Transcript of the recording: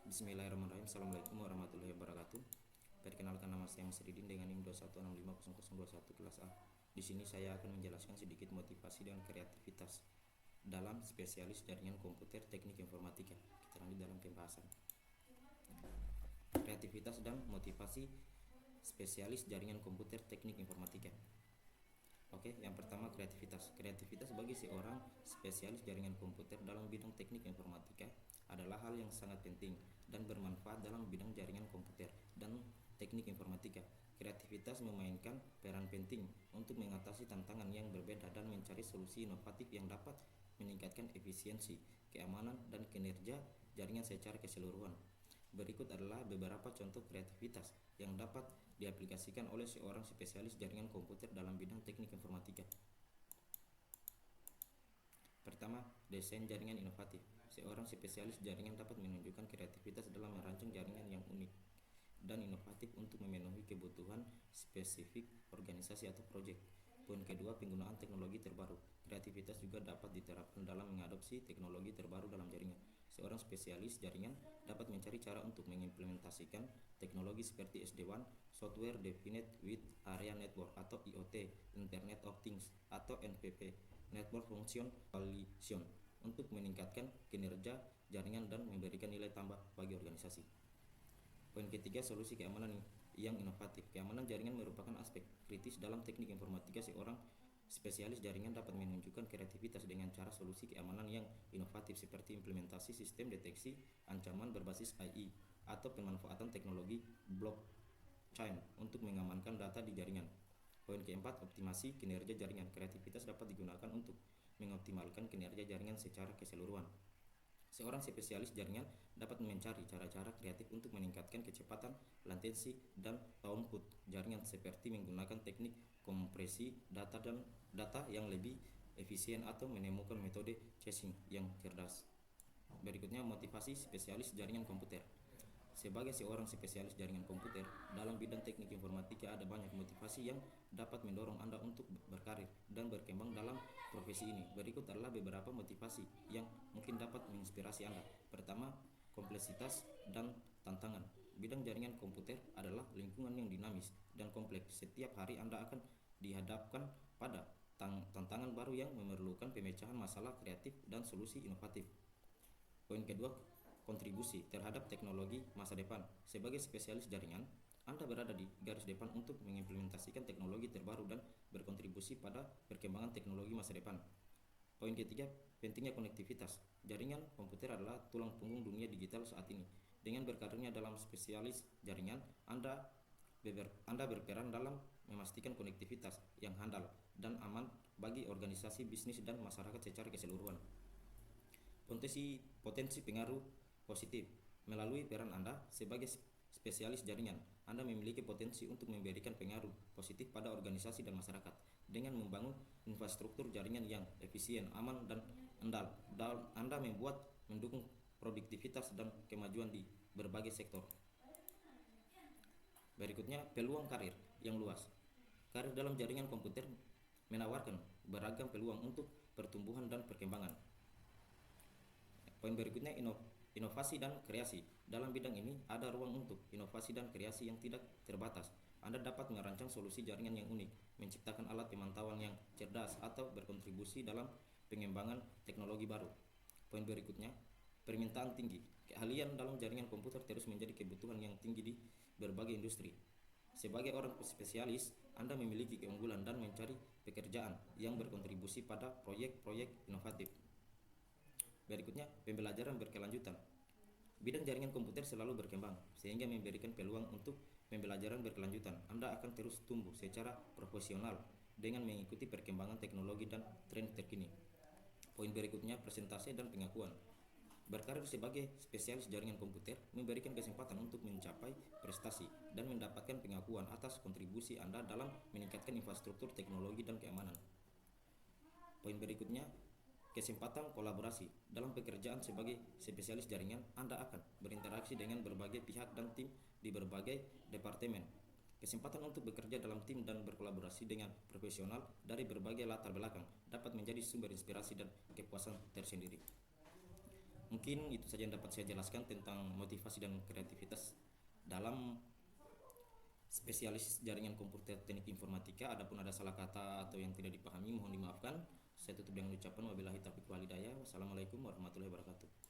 Bismillahirrahmanirrahim. Assalamualaikum warahmatullahi wabarakatuh. Perkenalkan, nama saya Mas Ridin dengan NIM 21650021 kelas A. Di sini saya akan menjelaskan sedikit motivasi dan kreativitas dalam spesialis jaringan komputer teknik informatika. Kita lanjut dalam pembahasan. Kreativitas dan motivasi spesialis jaringan komputer teknik informatika. Oke, yang pertama kreativitas. Kreativitas bagi seorang spesialis jaringan komputer dalam bidang teknik informatika adalah hal yang sangat penting dan bermanfaat dalam bidang jaringan komputer dan teknik informatika. Kreativitas memainkan peran penting untuk mengatasi tantangan yang berbeda dan mencari solusi inovatif yang dapat meningkatkan efisiensi, keamanan, dan kinerja jaringan secara keseluruhan. Berikut adalah beberapa contoh kreativitas yang dapat diaplikasikan oleh seorang spesialis jaringan komputer dalam bidang teknik informatika. Pertama, desain jaringan inovatif. Seorang spesialis jaringan dapat menunjukkan kreativitas dalam merancang jaringan yang unik dan inovatif untuk memenuhi kebutuhan spesifik organisasi atau proyek. Poin kedua, penggunaan teknologi terbaru. Kreativitas juga dapat diterapkan dalam mengadopsi teknologi terbaru dalam jaringan. Seorang spesialis jaringan dapat mencari cara untuk mengimplementasikan teknologi seperti SD-WAN, Software Defined with Area Network atau IoT, Internet of Things atau NFV, Network Function Coalition, untuk meningkatkan kinerja jaringan dan memberikan nilai tambah bagi organisasi. Poin ketiga, solusi keamanan yang inovatif. Keamanan jaringan merupakan aspek kritis dalam teknik informatika. Seorang spesialis jaringan dapat menunjukkan kreativitas dengan cara solusi keamanan yang inovatif seperti implementasi sistem deteksi ancaman berbasis AI atau pemanfaatan teknologi blockchain untuk mengamankan data di jaringan. Poin keempat, optimasi kinerja jaringan. Kreativitas dapat digunakan untuk mengoptimalkan kinerja jaringan secara keseluruhan. Seorang spesialis jaringan dapat mencari cara-cara kreatif untuk meningkatkan kecepatan, latensi, dan throughput jaringan seperti menggunakan teknik kompresi data yang lebih efisien atau menemukan metode caching yang cerdas. Berikutnya, motivasi spesialis jaringan komputer. Sebagai seorang spesialis jaringan komputer dalam bidang teknik informatika, ada banyak motivasi yang dapat mendorong Anda untuk berkarir dan berkembang dalam profesi ini. Berikut adalah beberapa motivasi yang mungkin dapat menginspirasi Anda. Pertama, kompleksitas dan tantangan. Bidang jaringan komputer adalah lingkungan yang dinamis dan kompleks. Setiap hari Anda akan dihadapkan pada tantangan baru yang memerlukan pemecahan masalah kreatif dan solusi inovatif. Poin kedua, kontribusi terhadap teknologi masa depan. Sebagai spesialis jaringan, Anda berada di garis depan untuk mengimplementasikan teknologi terbaru dan berkontribusi pada perkembangan teknologi masa depan. Poin ketiga, pentingnya konektivitas. Jaringan komputer adalah tulang punggung dunia digital saat ini. Dengan berkarirnya dalam spesialis jaringan, Anda berperan dalam memastikan konektivitas yang handal dan aman bagi organisasi, bisnis, dan masyarakat secara keseluruhan. Potensi pengaruh positif. Melalui peran Anda sebagai spesialis jaringan, Anda memiliki potensi untuk memberikan pengaruh positif pada organisasi dan masyarakat dengan membangun infrastruktur jaringan yang efisien, aman, dan andal. Anda mendukung produktivitas dan kemajuan di berbagai sektor. Berikutnya, peluang karir yang luas. Karir dalam jaringan komputer menawarkan beragam peluang untuk pertumbuhan dan perkembangan. Poin berikutnya, inovasi dan kreasi. Dalam bidang ini ada ruang untuk inovasi dan kreasi yang tidak terbatas. Anda dapat merancang solusi jaringan yang unik, menciptakan alat pemantauan yang cerdas, atau berkontribusi dalam pengembangan teknologi baru. Poin berikutnya, permintaan tinggi. Keahlian dalam jaringan komputer terus menjadi kebutuhan yang tinggi di berbagai industri. Sebagai orang spesialis, Anda memiliki keunggulan dan mencari pekerjaan yang berkontribusi pada proyek-proyek inovatif. Berikutnya, pembelajaran berkelanjutan. Bidang jaringan komputer selalu berkembang, sehingga memberikan peluang untuk pembelajaran berkelanjutan. Anda akan terus tumbuh secara profesional dengan mengikuti perkembangan teknologi dan tren terkini. Poin berikutnya, presentasi dan pengakuan. Berkarir sebagai spesialis jaringan komputer memberikan kesempatan untuk mencapai prestasi dan mendapatkan pengakuan atas kontribusi Anda dalam meningkatkan infrastruktur teknologi dan keamanan. Poin berikutnya, kesempatan kolaborasi. Dalam pekerjaan sebagai spesialis jaringan, Anda akan berinteraksi dengan berbagai pihak dan tim di berbagai departemen. Kesempatan untuk bekerja dalam tim dan berkolaborasi dengan profesional dari berbagai latar belakang dapat menjadi sumber inspirasi dan kepuasan tersendiri. Mungkin itu saja yang dapat saya jelaskan tentang motivasi dan kreativitas dalam spesialis jaringan komputer teknik informatika. Adapun ada salah kata atau yang tidak dipahami mohon dimaafkan. Saya tutup dengan ucapan wabillahi taufiq walhidayah. Wassalamualaikum warahmatullahi wabarakatuh.